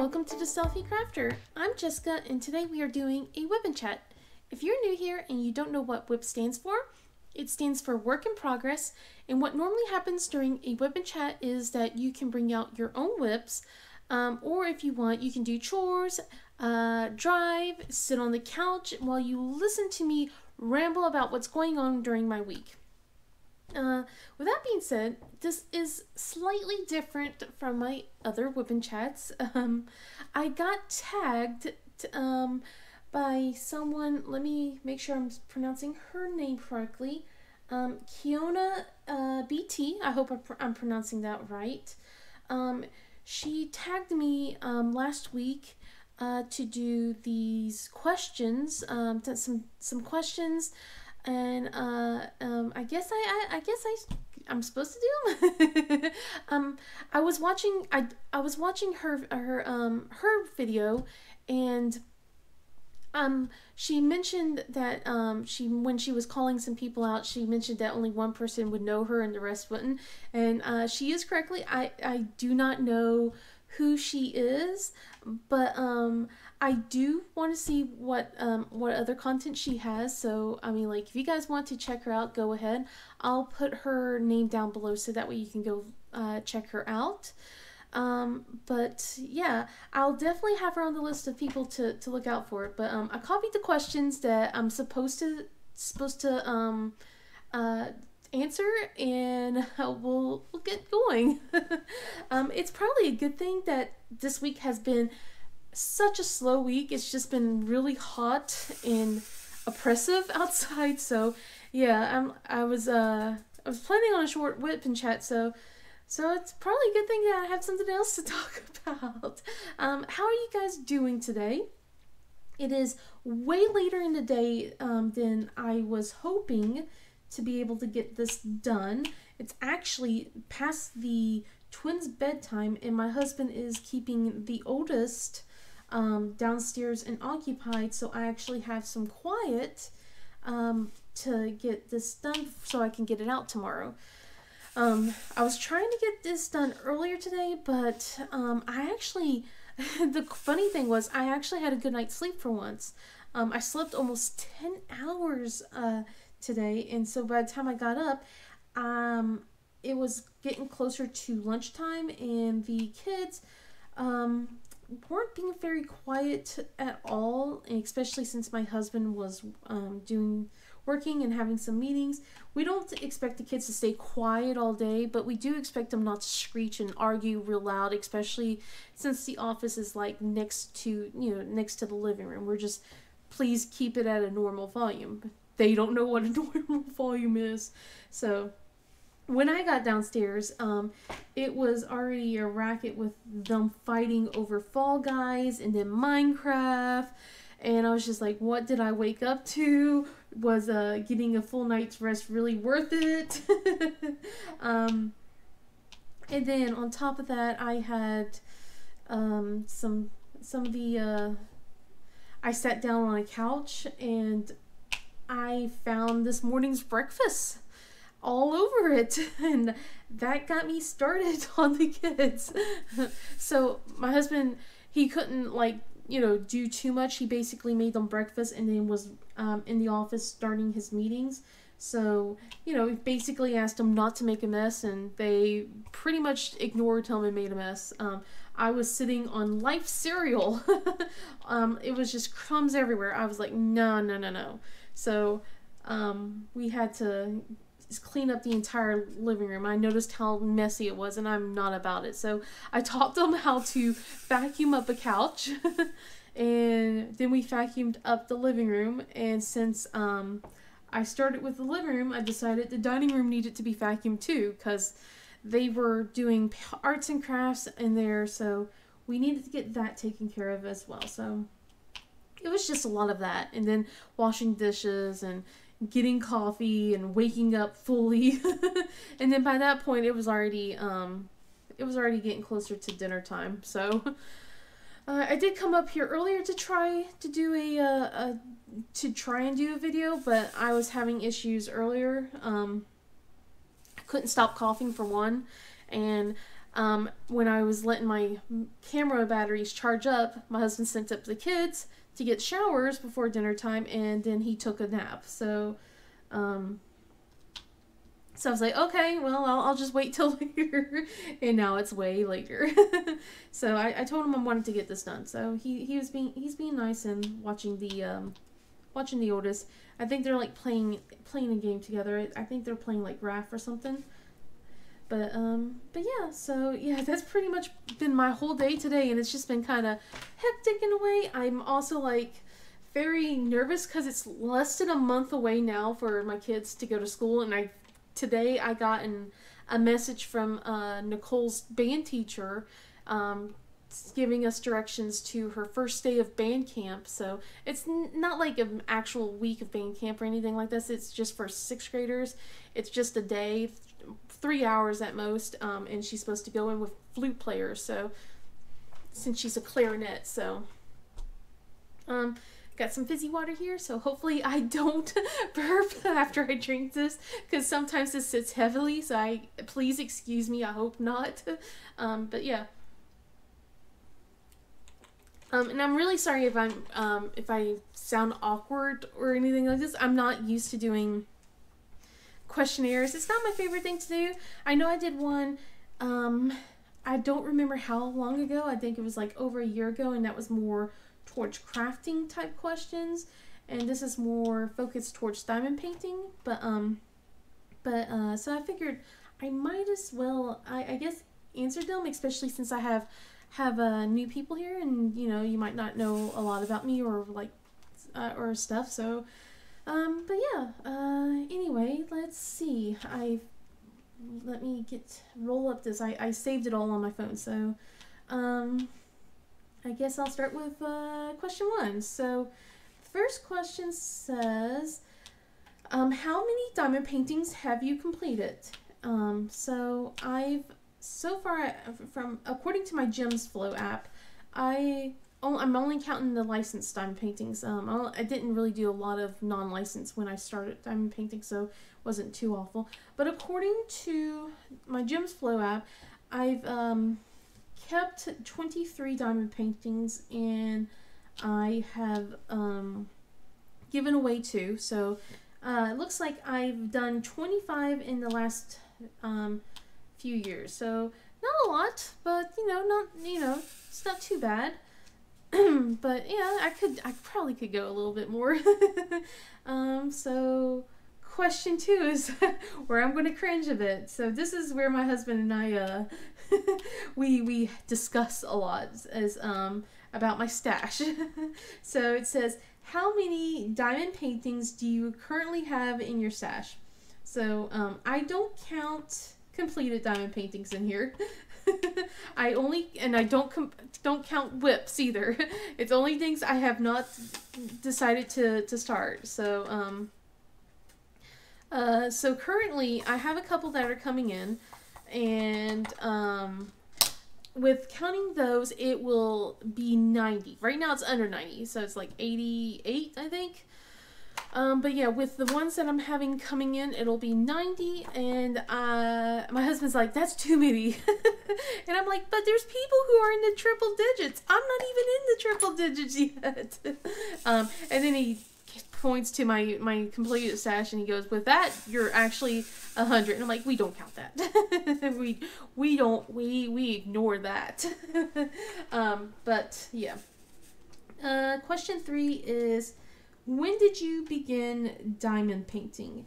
Welcome to the Selfie Crafter. I'm Jessica, and today we are doing a whip and chat. If you're new here and you don't know what WHIP stands for, it stands for Work in Progress, and what normally happens during a whip and chat is that you can bring out your own whips, or if you want, you can do chores, drive, sit on the couch while you listen to me ramble about what's going on during my week. With that being said, this is slightly different from my other whip and chats. I got tagged by someone, let me make sure I'm pronouncing her name correctly, Kiona BT, I hope I'm pronouncing that right. She tagged me last week to do these questions, some questions, and I guess I'm supposed to do them. I was watching her video, and she mentioned that when she was calling some people out, she mentioned that only one person would know her and the rest wouldn't. And she is correctly. I do not know who she is, but I do want to see what other content she has. So I mean, like, if you guys want to check her out, go ahead. I'll put her name down below so that way you can go check her out. But yeah, I'll definitely have her on the list of people to look out for. But I copied the questions that I'm supposed to answer, and we'll get going. It's probably a good thing that this week has been such a slow week. It's just been really hot and oppressive outside. So yeah, I was planning on a short whip and chat, so it's probably a good thing that I have something else to talk about. How are you guys doing today? It is way later in the day than I was hoping to be able to get this done. It's actually past the twins' bedtime, and my husband is keeping the oldest downstairs and occupied, so I actually have some quiet to get this done so I can get it out tomorrow. I was trying to get this done earlier today, but I actually, the funny thing was, I actually had a good night's sleep for once. I slept almost 10 hours today, and so by the time I got up, it was getting closer to lunchtime, and the kids weren't being very quiet at all, especially since my husband was working and having some meetings. We don't expect the kids to stay quiet all day, but we do expect them not to screech and argue real loud, especially since the office is like next to the living room. We're just, please keep it at a normal volume. They don't know what a normal volume is. So when I got downstairs, it was already a racket with them fighting over Fall Guys and then Minecraft. And I was just like, what did I wake up to? Was getting a full night's rest really worth it? And then on top of that, I had some of the I sat down on a couch and I found this morning's breakfast all over it, and that got me started on the kids. So my husband, he couldn't do too much. He basically made them breakfast and then was in the office starting his meetings. So, he basically asked them not to make a mess, and they pretty much ignored him and made a mess. I was sitting on Life cereal. It was just crumbs everywhere. I was like, no. So we had to clean up the entire living room. I noticed how messy it was, and I'm not about it. So I taught them how to vacuum up a couch, and then we vacuumed up the living room. And since I started with the living room, I decided the dining room needed to be vacuumed too, because they were doing arts and crafts in there, so we needed to get that taken care of as well. So it was just a lot of that, and then washing dishes and getting coffee and waking up fully. And then by that point, it was already getting closer to dinner time. So I did come up here earlier to try and do a video, but I was having issues earlier. I couldn't stop coughing for one, and when I was letting my camera batteries charge up, my husband sent up the kids to get showers before dinner time, and then he took a nap. So I was like, okay, well, I'll just wait till later. And now it's way later. So I told him I wanted to get this done. So he's being nice and watching the oldest. I think they're like playing a game together. I think they're playing like Raft or something. But yeah, so yeah, that's pretty much been my whole day today, and it's just been kind of hectic in a way. I'm also like very nervous because it's less than a month away now for my kids to go to school, and today I got a message from Nicole's band teacher giving us directions to her first day of band camp. So it's not like an actual week of band camp or anything like this. It's just for 6th graders. It's just a day, 3 hours at most, and she's supposed to go in with flute players. So since she's a clarinet, so got some fizzy water here, so hopefully I don't burp after I drink this, because sometimes this sits heavily, so please excuse me, I hope not. But yeah. And I'm really sorry if I sound awkward or anything like this. I'm not used to doing questionnaires. It's not my favorite thing to do. I know I did one, I don't remember how long ago. I think it was like over a year ago, and that was more towards crafting type questions, and this is more focused towards diamond painting. But so I figured I might as well, I guess, answer them, especially since I have new people here, and you might not know a lot about me or like or stuff. So but yeah, anyway, let's see. Let me roll up this. I saved it all on my phone, so I guess I'll start with question 1. So the first question says, how many diamond paintings have you completed? So far, according to my Gems Flow app, I'm only counting the licensed diamond paintings. I didn't really do a lot of non-licensed when I started diamond painting, so it wasn't too awful. But according to my Gems Flow app, I've kept 23 diamond paintings, and I have given away 2. So it looks like I've done 25 in the last few years. So not a lot, but it's not too bad. But yeah, I probably could go a little bit more. So question 2 is where I'm going to cringe a bit. So this is where my husband and I we discuss a lot as about my stash. So it says, how many diamond paintings do you currently have in your stash? So I don't count completed diamond paintings in here. I don't count whips either. It's only things I have not decided to start. So so currently I have a couple that are coming in, and with counting those, it will be 90. Right now it's under 90, so it's like 88, I think. But yeah, with the ones that I'm having coming in, it'll be 90, and my husband's like, that's too many. And I'm like, but there's people who are in the triple digits. I'm not even in the triple digits yet. And then he points to my completed stash, and he goes, with that, you're actually 100. And I'm like, we don't count that. we ignore that. But yeah. Question 3 is, when did you begin diamond painting?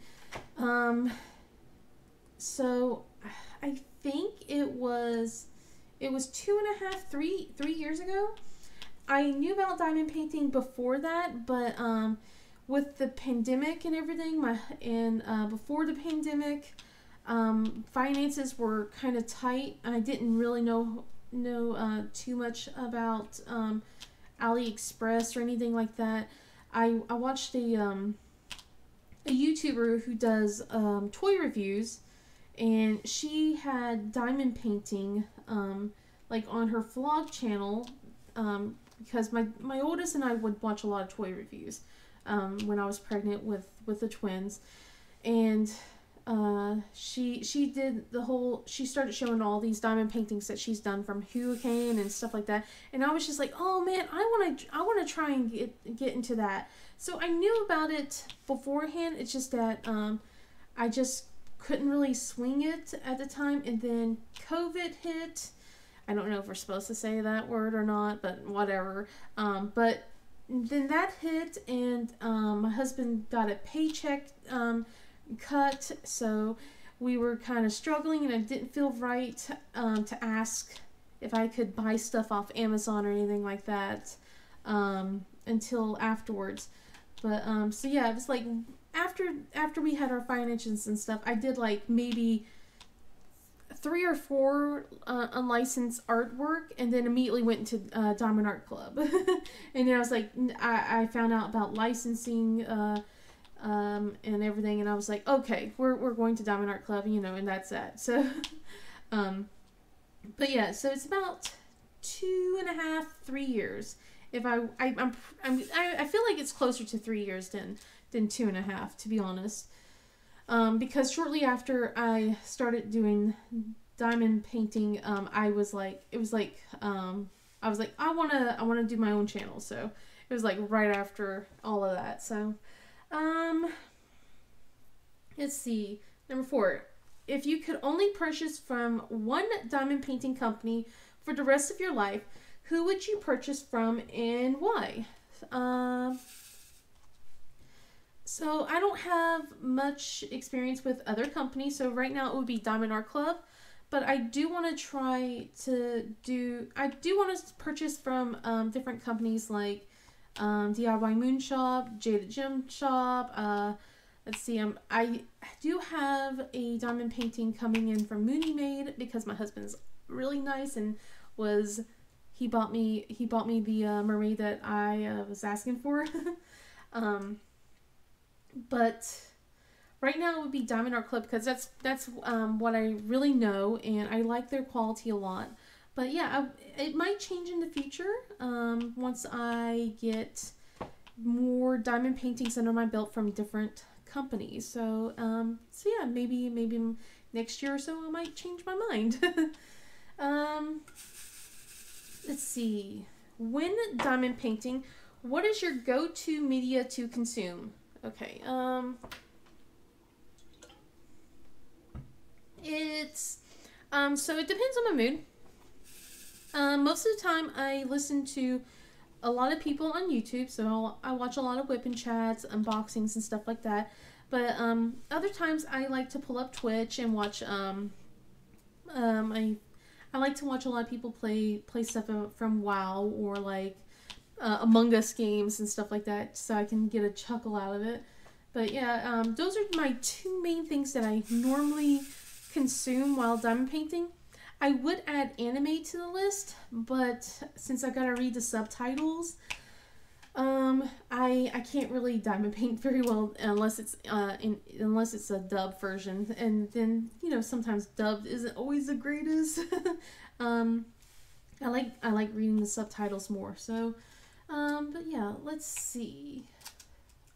So I think it was 2.5, 3 years ago. I knew about diamond painting before that, but with the pandemic and everything, before the pandemic, finances were kind of tight. I didn't really know too much about AliExpress or anything like that. I watched a YouTuber who does toy reviews, and she had diamond painting like on her vlog channel, because my oldest and I would watch a lot of toy reviews when I was pregnant with the twins, and she did the whole, she started showing all these diamond paintings that she's done from hurricane and stuff like that, and I was just like, oh man, I want to try and get into that. So I knew about it beforehand. It's just that I just couldn't really swing it at the time, and then COVID hit. I don't know if we're supposed to say that word or not, but whatever. But then that hit, and my husband got a paycheck cut, so we were kind of struggling, and it didn't feel right to ask if I could buy stuff off Amazon or anything like that until afterwards. But so yeah, it was like after we had our finances and stuff, I did like maybe 3 or 4 unlicensed artwork, and then immediately went into Diamond Art Club. And then I was like, I found out about licensing and everything, and I was like, okay, we're going to Diamond Art Club, you know, and that's that. So, but yeah, so it's about 2.5, 3 years. If I feel like it's closer to 3 years than 2.5, to be honest. Because shortly after I started doing diamond painting, I was like, I wanna do my own channel. So it was like right after all of that. So, let's see. Number 4, if you could only purchase from one diamond painting company for the rest of your life, who would you purchase from and why? So I don't have much experience with other companies, so right now it would be Diamond Art Club, but I do want to purchase from different companies like DIY Moon Shop, Jada Gem Shop. Let's see, I do have a diamond painting coming in from Mooney Made because my husband's really nice and he bought me the mermaid that I was asking for. But right now it would be Diamond Art Club because that's what I really know, and I like their quality a lot. But yeah, it might change in the future once I get more diamond paintings under my belt from different companies. So so yeah, maybe next year or so I might change my mind. Let's see. When diamond painting, what is your go-to media to consume? Okay, it's, so it depends on my mood. Most of the time I listen to a lot of people on YouTube, so I watch a lot of whip and chats, unboxings, and stuff like that. But, other times I like to pull up Twitch and watch, I like to watch a lot of people play stuff from WoW or like Among Us games and stuff like that, so I can get a chuckle out of it. But yeah, those are my 2 main things that I normally consume while diamond painting. I would add anime to the list, but since I gotta read the subtitles, I can't really diamond paint very well unless it's a dub version, and then sometimes dubbed isn't always the greatest. I like reading the subtitles more. So, but yeah, let's see.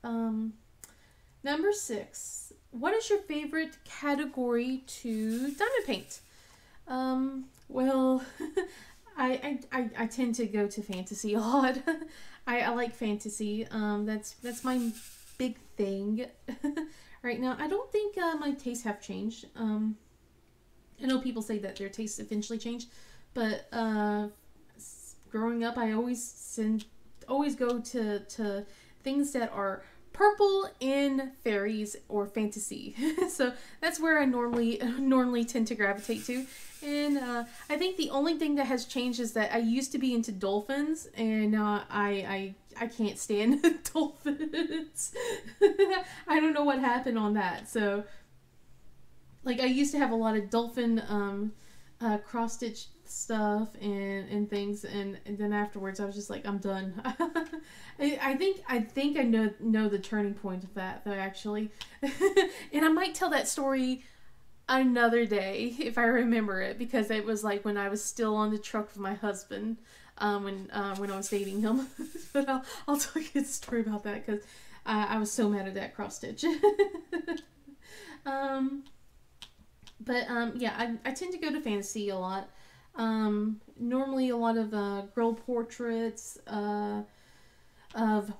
Number 6. What is your favorite category to diamond paint? Well, I tend to go to fantasy a lot. I like fantasy. That's my big thing right now. I don't think my tastes have changed. I know people say that their tastes eventually change, but growing up, I always go to things that are purple in fairies or fantasy. So that's where I normally tend to gravitate to. And I think the only thing that has changed is that I used to be into dolphins, and now I can't stand dolphins. I don't know what happened on that. So, like, I used to have a lot of dolphin cross-stitch stuff and things, and then afterwards I was just like, I'm done. I think I know the turning point of that, though, actually. And I might tell that story another day if I remember it, because it was like when I was still on the truck with my husband, when I was dating him. But I'll tell you a story about that, because I was so mad at that cross stitch. Yeah, I tend to go to fantasy a lot. Normally a lot of girl portraits of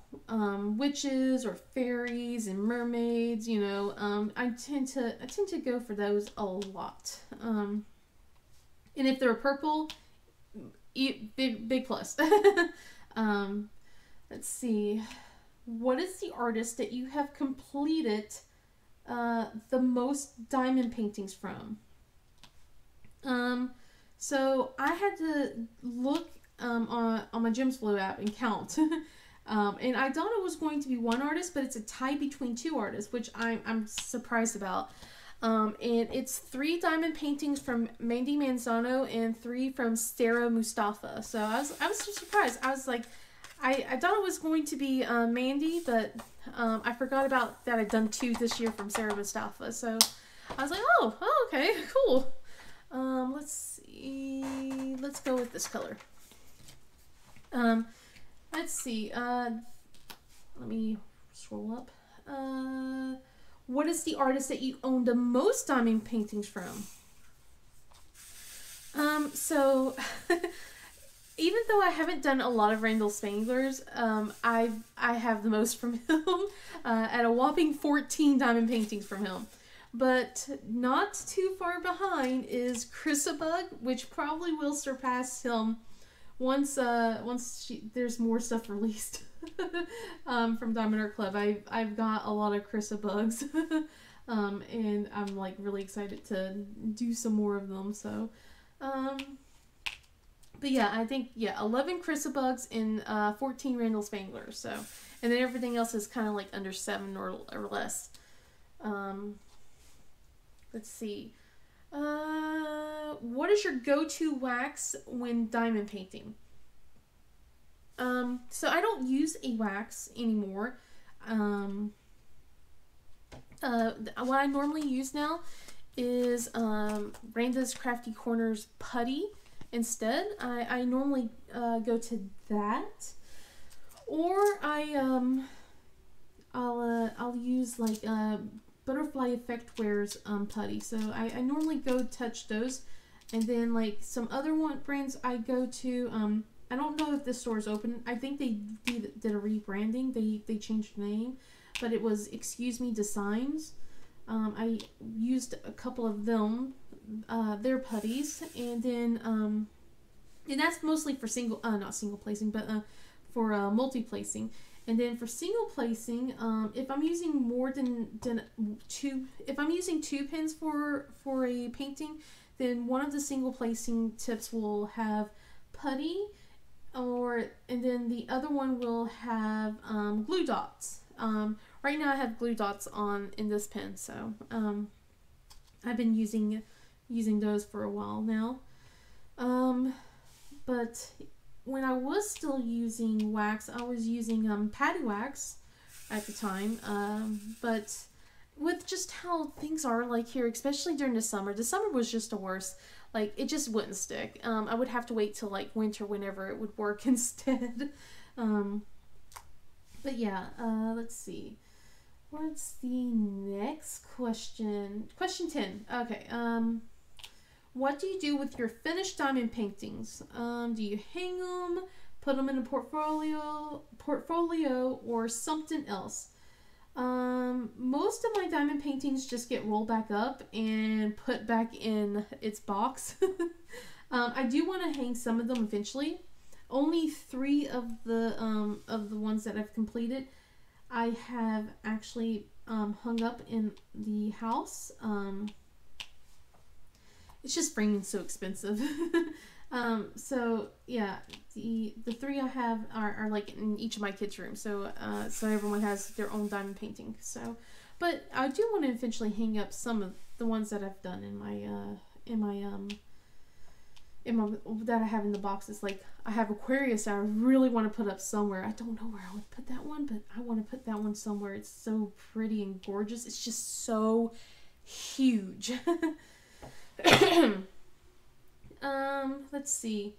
witches or fairies and mermaids. I tend to go for those a lot. And if they're purple, big plus. Let's see. What is the artist that you have completed the most diamond paintings from? So I had to look on my Gems Flow app and count. And I thought it was going to be one artist, but it's a tie between two artists, which I'm surprised about. And it's 3 diamond paintings from Mandy Manzano and 3 from Sarah Mustafa. So I was just surprised. I was like, I thought it was going to be Mandy, but I forgot about that I'd done 2 this year from Sarah Mustafa. So I was like, oh, okay, cool. Let's see. Let's go with this color. Let's see. Let me scroll up. What is the artist that you own the most diamond paintings from? So even though I haven't done a lot of Randall Spangler's, I have the most from him at a whopping 14 diamond paintings from him. But not too far behind is Chrisabug, which probably will surpass him once there's more stuff released from Diamond Art Club. I've got a lot of Chrisabugs, and I'm like really excited to do some more of them. So, but yeah, I think 11 Chrisabugs and 14 Randall Spanglers. So, and then everything else is kind of like under 7 or less. Let's see. What is your go-to wax when diamond painting? So I don't use a wax anymore. What I normally use now is Randa's Crafty Corners putty instead. I normally go to that, or I'll use like Butterfly Effect Wears putty. So I normally go touch those, and then like some other brands I go to. I don't know if this store is open. I think they did a rebranding. They changed the name, but it was Excuse Me Designs. I used a couple of them, their putties, and then and that's mostly for not single placing, but for multi placing. And then for single placing, if I'm using more than 2, if I'm using 2 pens for a painting, then one of the single placing tips will have putty, and then the other one will have glue dots. Right now I have glue dots in this pen, so I've been using those for a while now. But when I was still using wax, I was using patty wax at the time. But with just how things are like here, especially during the summer was just the worst. Like, it just wouldn't stick. I would have to wait till like winter whenever it would work instead. But yeah, let's see. What's the next question? Question 10. Okay. What do you do with your finished diamond paintings? Do you hang them, put them in a portfolio, or something else? Most of my diamond paintings just get rolled back up and put back in its box. I do want to hang some of them eventually. Only 3 of the ones that I've completed I have actually hung up in the house. It's just framing's so expensive. So yeah, the 3 I have are like in each of my kids' rooms. So so everyone has their own diamond painting. So, but I do want to eventually hang up some of the ones that I've done in my that I have in the boxes. Like, I have Aquarius that I really want to put up somewhere. I don't know where I would put that one, but I want to put that one somewhere. It's so pretty and gorgeous. It's just so huge. Let's see.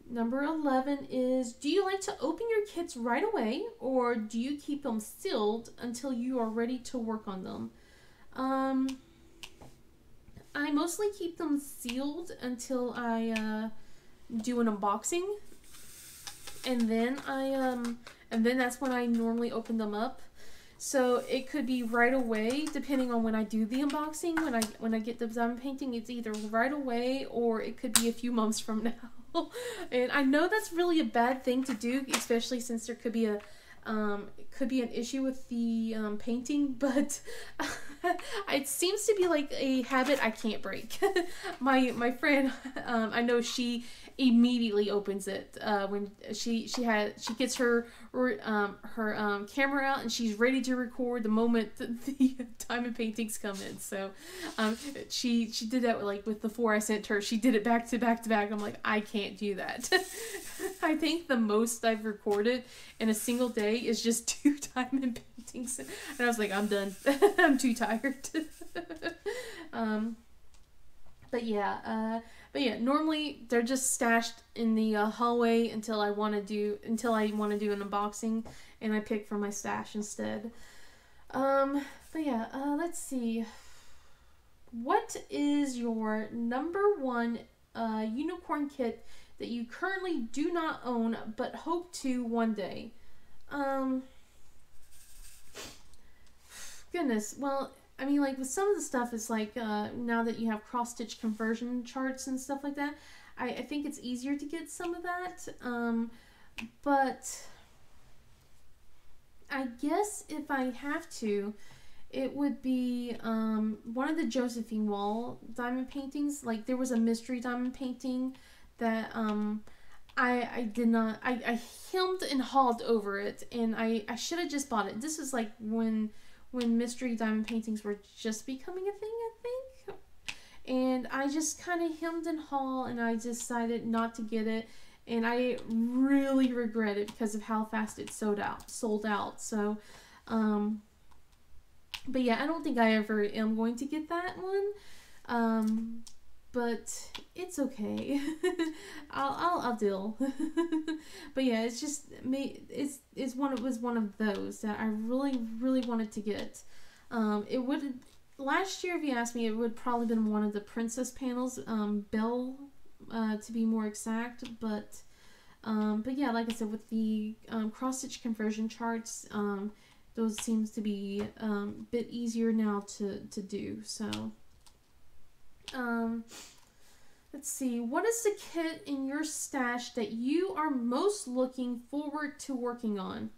Number 11 is, do you like to open your kits right away, or do you keep them sealed until you are ready to work on them? I mostly keep them sealed until I do an unboxing, and then that's when I normally open them up. So it could be right away, depending on when I do the unboxing. When I get the diamond painting, it's either right away or it could be a few months from now. And I know that's really a bad thing to do, especially since there could be an issue with the painting, but it seems to be like a habit I can't break. My friend, I know she immediately opens it when she gets her camera out and she's ready to record the moment the diamond paintings come in. So she did that with the 4 I sent her. She did it back to back to back. I'm like, I can't do that. I think the most I've recorded in a single day is just 2 diamond paintings, and I was like, I'm done. I'm too tired. But yeah, normally they're just stashed in the hallway until I want to do an unboxing, and I pick from my stash instead. But yeah, let's see. What is your number one unicorn kit that you currently do not own but hope to one day? Goodness, well, I mean, like, with some of the stuff, it's like, now that you have cross-stitch conversion charts and stuff like that, I think it's easier to get some of that, but I guess if I have to, it would be, one of the Josephine Wall diamond paintings. Like, there was a mystery diamond painting that, I hemmed and hawed over it, and I should have just bought it. This is like when mystery diamond paintings were just becoming a thing, I think. And I just kind of hemmed and hawed, and I decided not to get it. And I really regret it because of how fast it sold out. So, but yeah, I don't think I ever am going to get that one. But it's okay. I'll deal. But yeah, it's just me. It was one of those that I really wanted to get. It would last year, if you asked me, it would probably been one of the princess panels, Belle, to be more exact. But yeah, like I said, with the cross stitch conversion charts, those seems to be a bit easier now to do. So. Let's see. What is the kit in your stash that you are most looking forward to working on?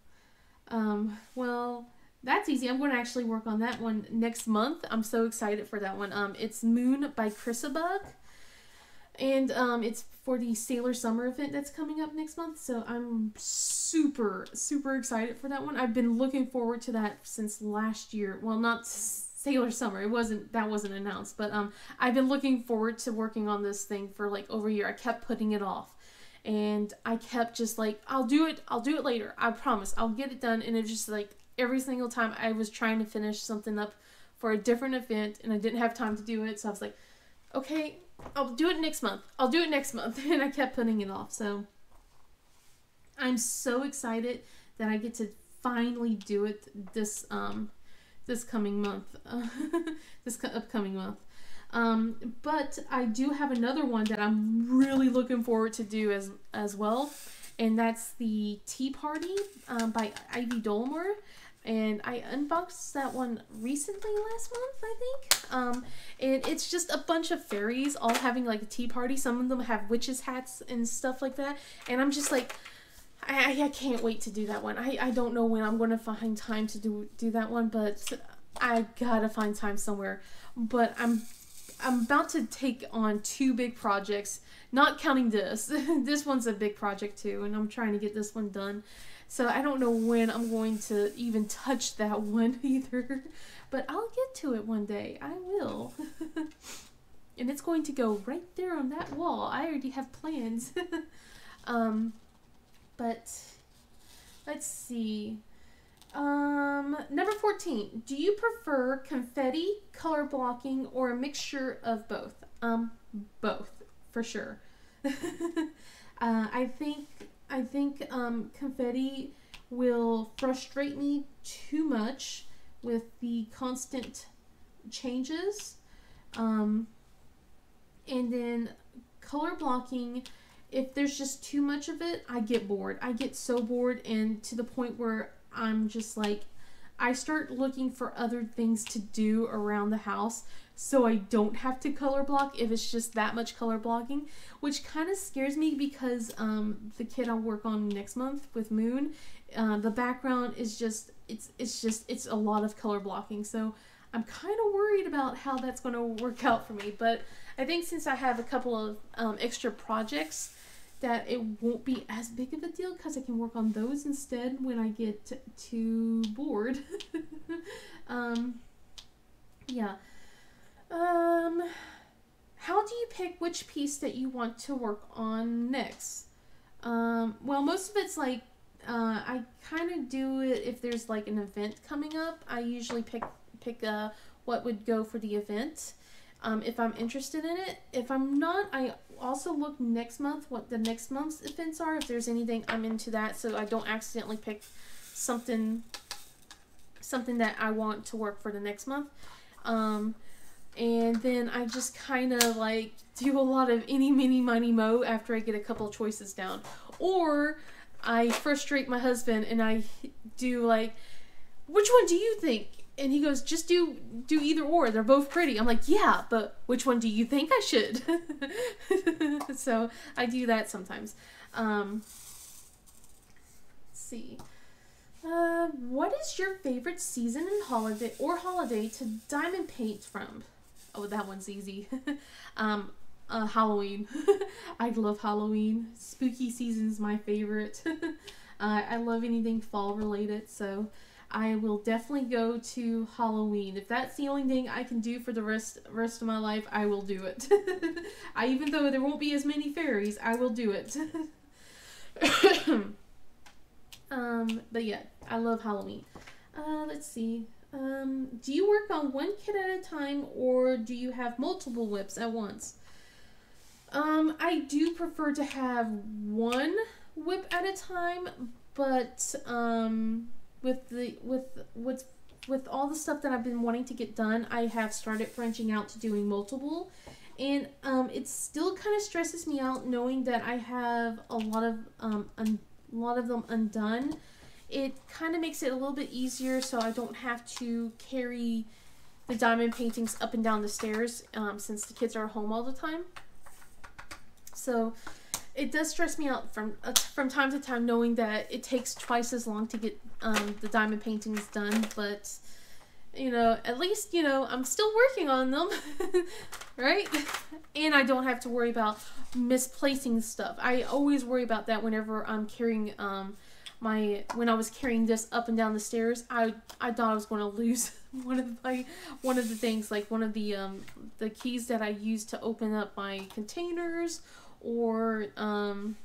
Well, that's easy. I'm going to actually work on that one next month. I'm so excited for that one. It's Moon by Chrisabug, and it's for the Sailor Summer event that's coming up next month. So I'm super excited for that one. I've been looking forward to that since last year. Well, not Sailor Summer. That wasn't announced, but I've been looking forward to working on this thing for like over a year. I kept putting it off, and I kept just like, I'll do it later. I promise, I'll get it done. And it was just like every single time I was trying to finish something up for a different event, and I didn't have time to do it. So I was like, okay, I'll do it next month. And I kept putting it off. So I'm so excited that I get to finally do it this coming month, this upcoming month. But I do have another one that I'm really looking forward to do as well, and that's the Tea Party by Ivy Dolmer. And I unboxed that one recently, last month, I think. And it's just a bunch of fairies all having like a tea party. Some of them have witches' hats and stuff like that. And I'm just like, I can't wait to do that one. I don't know when I'm going to find time to do that one, but I gotta find time somewhere. But I'm about to take on 2 big projects, not counting this. This one's a big project too, and I'm trying to get this one done. So I don't know when I'm going to even touch that one either. But I'll get to it one day. I will. And it's going to go right there on that wall. I already have plans. But let's see. Number 14. Do you prefer confetti, color blocking, or a mixture of both? Both, for sure. I think confetti will frustrate me too much with the constant changes. And then color blocking, if there's just too much of it, I get bored. I get so bored, and to the point where I'm just like, I start looking for other things to do around the house so I don't have to color block if it's just that much color blocking, which kind of scares me because the kid I'll work on next month with Moon, the background is just, it's a lot of color blocking. So I'm kind of worried about how that's going to work out for me. But I think since I have a couple of extra projects, that it won't be as big of a deal because I can work on those instead when I get too bored. Yeah. How do you pick which piece that you want to work on next? Well, most of it's like, I kind of do it if there's like an event coming up. I usually pick what would go for the event. If I'm interested in it. If I'm not, I also look next month what the next month's events are, if there's anything I'm into that, so I don't accidentally pick something that I want to work for the next month. And then I just kind of like do a lot of eeny, meeny, miny, mo after I get a couple of choices down. Or I frustrate my husband and I do like, which one do you think? And he goes, just do either or. They're both pretty. I'm like, yeah, but which one do you think I should? So I do that sometimes. Let's see. What is your favorite season and holiday to diamond paint from? Oh, that one's easy. Halloween. I love Halloween. Spooky season's my favorite. I love anything fall related, so I will definitely go to Halloween. If that's the only thing I can do for the rest of my life, I will do it. Even though there won't be as many fairies, I will do it. But yeah, I love Halloween. Let's see. Do you work on one kit at a time, or do you have multiple whips at once? I do prefer to have one whip at a time, but with all the stuff that I've been wanting to get done, I have started branching out to doing multiple, and it still kind of stresses me out knowing that I have a lot of them undone. It kind of makes it a little bit easier so I don't have to carry the diamond paintings up and down the stairs since the kids are home all the time. So it does stress me out from time to time knowing that it takes twice as long to get the diamond paintings done, but you know, at least, you know, I'm still working on them, right? And I don't have to worry about misplacing stuff. I always worry about that whenever I'm carrying when I was carrying this up and down the stairs. I thought I was going to lose one of the things, like one of the keys that I use to open up my containers, or one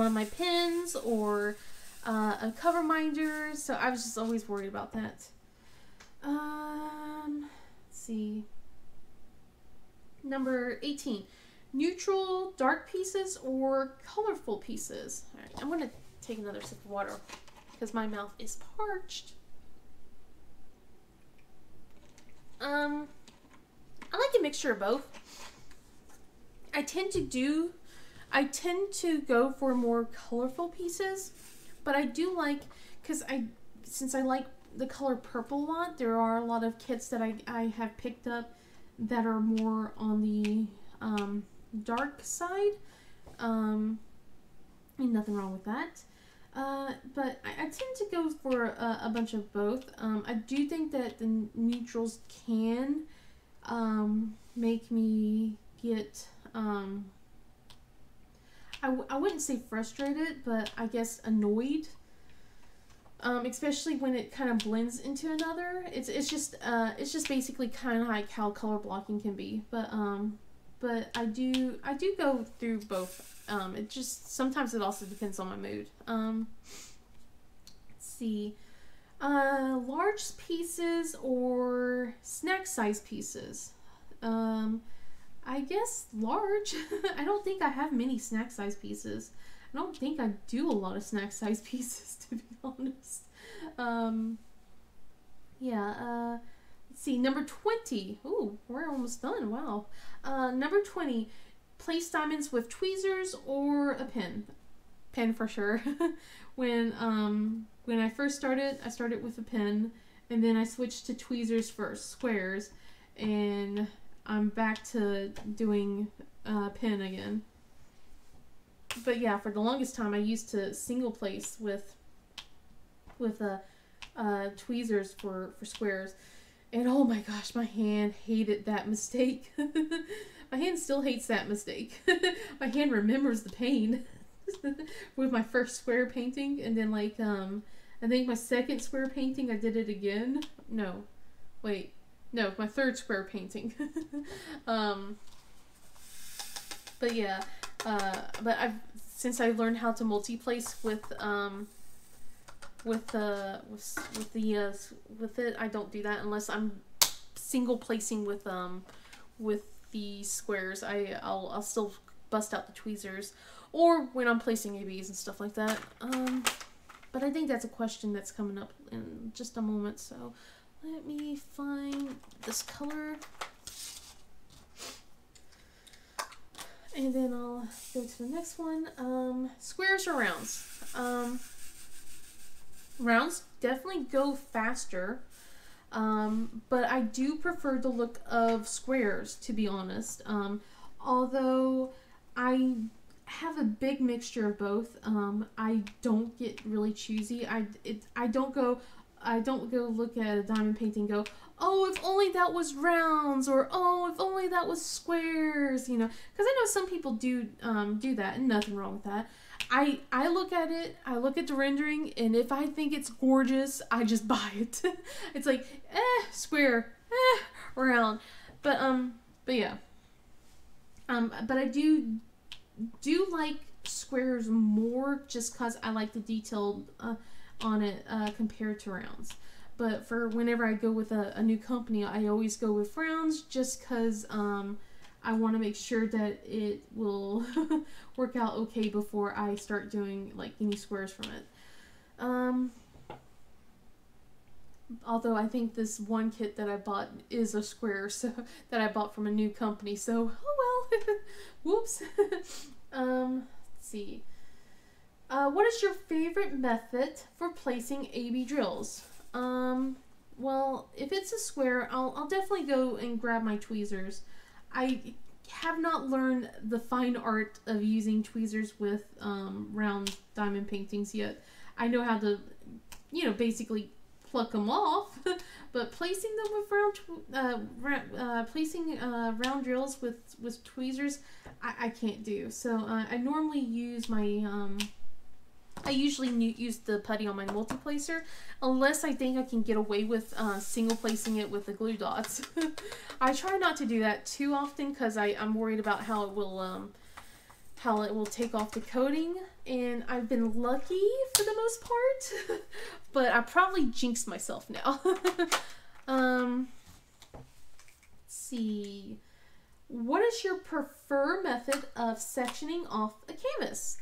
of my pins, or a cover minder. So I was just always worried about that. Let's see. Number 18. Neutral, dark pieces or colorful pieces? Alright, I'm going to take another sip of water because my mouth is parched. I like a mixture of both. I tend to go for more colorful pieces, but I do like, since I like the color purple a lot, there are a lot of kits that I have picked up that are more on the dark side. Nothing wrong with that. But I tend to go for a bunch of both. I do think that the neutrals can make me get, I wouldn't say frustrated, but I guess annoyed. Especially when it kind of blends into another. It's just basically kind of like how color blocking can be. But I do go through both. It just, sometimes it also depends on my mood. Let's see. Large pieces or snack size pieces? I guess large. I don't think I have many snack size pieces. I don't think I do a lot of snack size pieces, to be honest. Yeah, let's see, number 20. Ooh, we're almost done. Wow. Number 20, place diamonds with tweezers or a pin. Pin for sure. when I first started, I started with a pin, and then I switched to tweezers for squares, and I'm back to doing pin again. But yeah, for the longest time, I used to single place with tweezers for squares. And oh my gosh, my hand hated that mistake. My hand still hates that mistake. My hand remembers the pain with my first square painting, and then like I think my second square painting I did it again. No, wait, no, my third square painting. But yeah, but since I learned how to multi-place with it, I don't do that unless I'm single placing with the squares. I'll still bust out the tweezers, or when I'm placing ABs and stuff like that. But I think that's a question that's coming up in just a moment, so let me find this color. And then I'll go to the next one. Squares or rounds? Rounds definitely go faster, but I do prefer the look of squares, to be honest. Although I have a big mixture of both. I don't get really choosy. I don't go look at a diamond painting and go, oh, if only that was rounds, or oh, if only that was squares, you know, because I know some people do that, and nothing wrong with that. I look at it, I look at the rendering, and if I think it's gorgeous, I just buy it. It's like, square, round, but yeah, but I do like squares more, just because I like the detail on it compared to rounds. But for whenever I go with a new company, I always go with rounds, just because I want to make sure that it will work out okay before I start doing like any squares from it. Although I think this one kit that I bought is a square, so that I bought from a new company. So oh well, whoops. Let's see. What is your favorite method for placing AB drills? Well, if it's a square, I'll definitely go and grab my tweezers. I have not learned the fine art of using tweezers with round diamond paintings yet. I know how to, you know, basically pluck them off, but placing them with round drills with tweezers, I can't do. So I normally use my I usually use the putty on my multi-placer, unless I think I can get away with single placing it with the glue dots. I try not to do that too often, because I'm worried about how it will take off the coating, and I've been lucky for the most part, but I probably jinxed myself now. Let's see. What is your preferred method of sectioning off a canvas?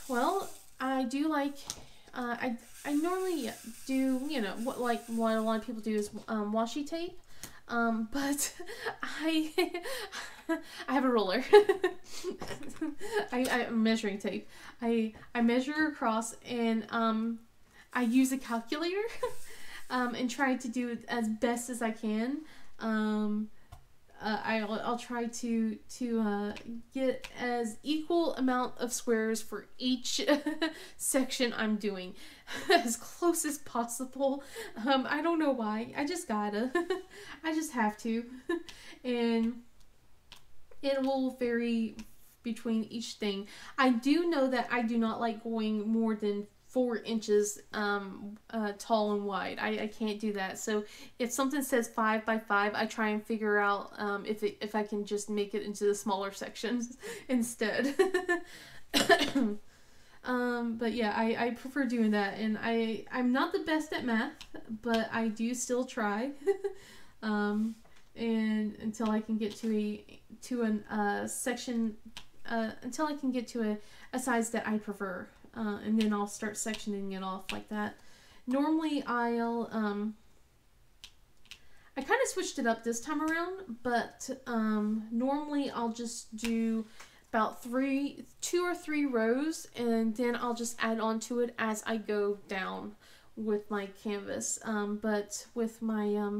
Well, I do like, I normally do, you know, what a lot of people do is washi tape, but I have a ruler. I'm measuring tape. I measure across, and I use a calculator and try to do it as best as I can. I'll try to get as equal amount of squares for each section I'm doing, as close as possible. I don't know why. I just gotta. I just have to. And it will vary between each thing. I do know that I do not like going more than 4 inches tall and wide. I can't do that. So if something says 5 by 5, I try and figure out if I can just make it into the smaller sections instead. But yeah, I prefer doing that, and I'm not the best at math, but I do still try. And until I can get to a section, until I can get to a size that I prefer. And then I'll start sectioning it off like that. Normally I'll I kind of switched it up this time around, but normally I'll just do about 2 or 3 rows, and then I'll just add on to it as I go down with my canvas. But with my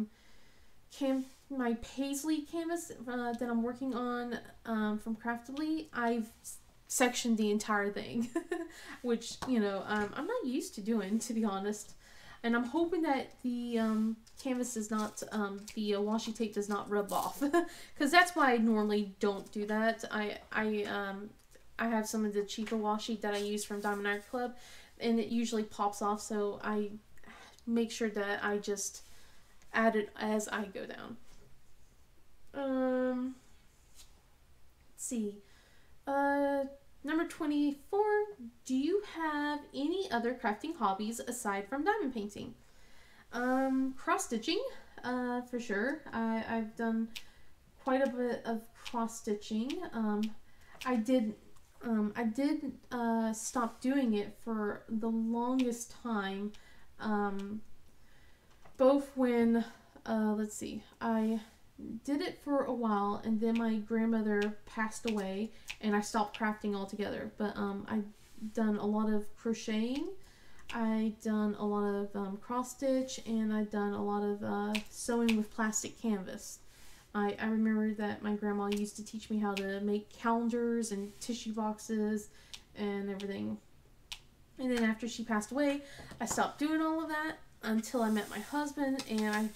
my paisley canvas that I'm working on from Craftedly, I've sectioned the entire thing, which, you know, I'm not used to doing, to be honest. And I'm hoping that the canvas does not, the washi tape does not rub off, because that's why I normally don't do that. I have some of the cheaper washi that I use from Diamond Art Club, and it usually pops off, so I make sure that I just add it as I go down. Let's see. Number 24, do you have any other crafting hobbies aside from diamond painting? Cross-stitching, for sure. I've done quite a bit of cross-stitching. I did stop doing it for the longest time, both when, let's see, I did it for a while, and then my grandmother passed away, and I stopped crafting altogether. But I've done a lot of crocheting, I've done a lot of cross stitch, and I've done a lot of sewing with plastic canvas. I remember that my grandma used to teach me how to make calendars and tissue boxes and everything. And then after she passed away, I stopped doing all of that until I met my husband, and I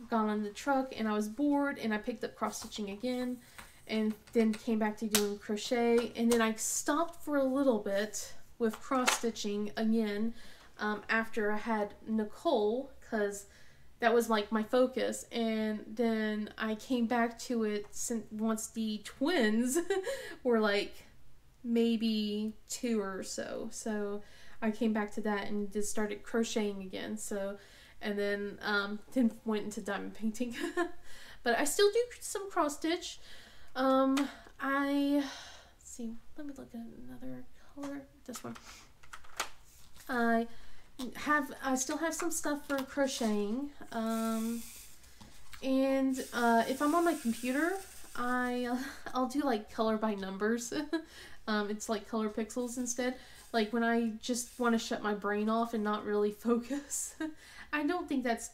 got on the truck and I was bored, and I picked up cross stitching again, and then came back to doing crochet, and then I stopped for a little bit with cross stitching again after I had Nicole, because that was like my focus, and then I came back to it once the twins were like maybe 2 or so I came back to that and just started crocheting again. And then went into diamond painting. But I still do some cross stitch. Let's see, let me look at another color. This one. I still have some stuff for crocheting. And if I'm on my computer, I'll do like color by numbers. It's like color pixels instead. Like when I just want to shut my brain off and not really focus. I don't think that's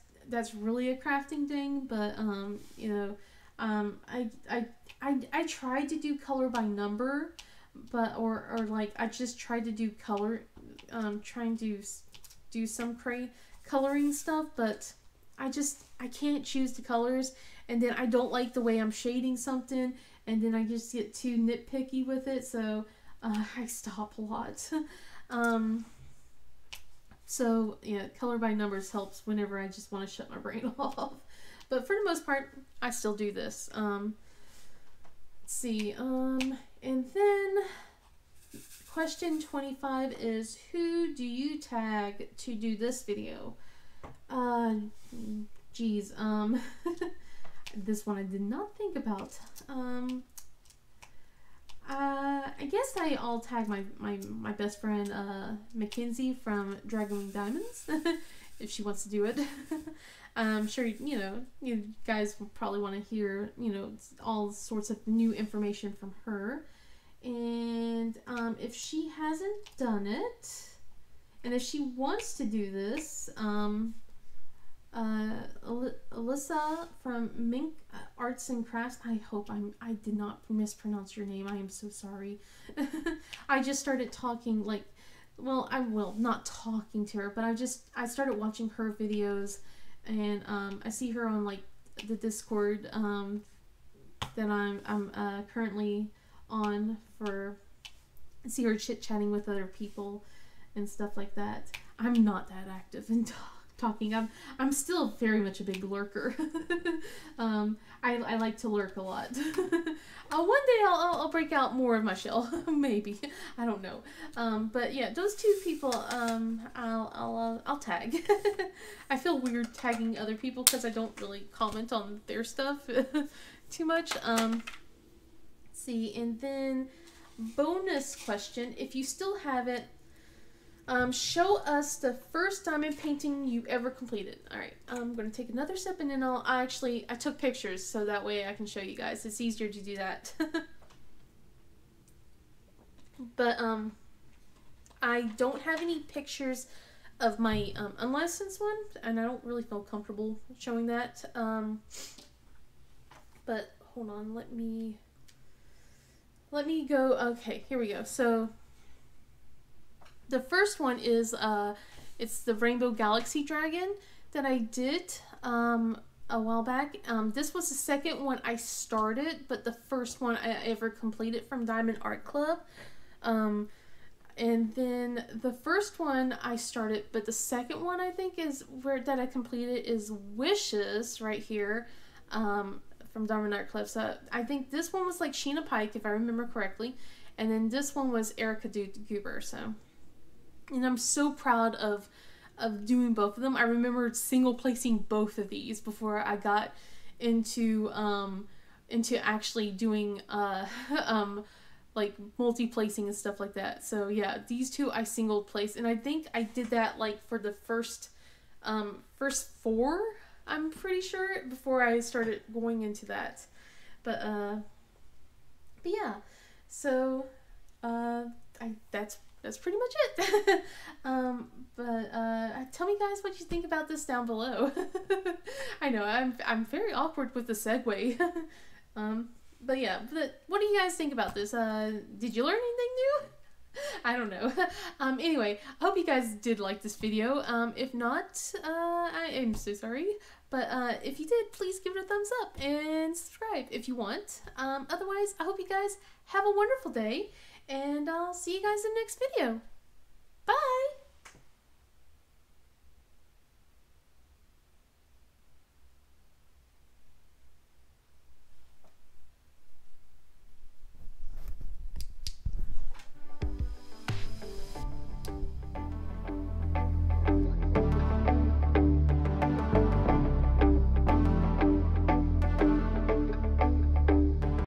really a crafting thing, but you know, I tried to do color by number, but or like I just tried to do color, trying to do some coloring stuff, but I can't choose the colors, and then I don't like the way I'm shading something, and then I just get too nitpicky with it, so I stop a lot. So yeah, color by numbers helps whenever I just want to shut my brain off. But for the most part, I still do this. Let's see. And then question 25 is, who do you tag to do this video? Geez. This one I did not think about. I guess I'll tag my best friend Mackenzie from Dragonwing Diamonds if she wants to do it. I'm sure you guys will probably want to hear all sorts of new information from her. And if she hasn't done it, and if she wants to do this, Alyssa from Mink Arts and Crafts. I hope I did not mispronounce your name. I am so sorry. I just started talking not talking to her, but I started watching her videos, and I see her on like the Discord that I'm currently on for. I see her chit-chatting with other people and stuff like that. I'm not that active in talking. I'm still very much a big lurker. I like to lurk a lot. One day I'll break out more of my shell. Maybe, I don't know. But yeah, those two people I'll tag. I feel weird tagging other people because I don't really comment on their stuff too much. Let's see, and then bonus question: if you still have it, Show us the first diamond painting you ever completed. All right, I'm going to take another sip and then I took pictures so that way I can show you guys. It's easier to do that. But, I don't have any pictures of my, unlicensed one, and I don't really feel comfortable showing that. But, hold on, let me go, okay, here we go. So, the first one is, it's the Rainbow Galaxy Dragon that I did, a while back. This was the second one I started, but the first one I ever completed from Diamond Art Club. And then the first one I started, but the second one I think is that I completed is Wishes right here, from Diamond Art Club. So I think this one was like Sheena Pike, if I remember correctly, and then this one was Erica Goober. So, and I'm so proud of doing both of them. I remember single placing both of these before I got into actually doing like multi-placing and stuff like that. So yeah, these two I single placed, and I think I did that like for the first four, I'm pretty sure, before I started going into that. But yeah, so that's pretty much it. Tell me guys what you think about this down below. I know I'm very awkward with the segue. But yeah, what do you guys think about this? Did you learn anything new? I don't know. Anyway, I hope you guys did like this video. If not, I am so sorry. But if you did, please give it a thumbs up and subscribe if you want. Otherwise, I hope you guys have a wonderful day, and I'll see you guys in the next video. Bye!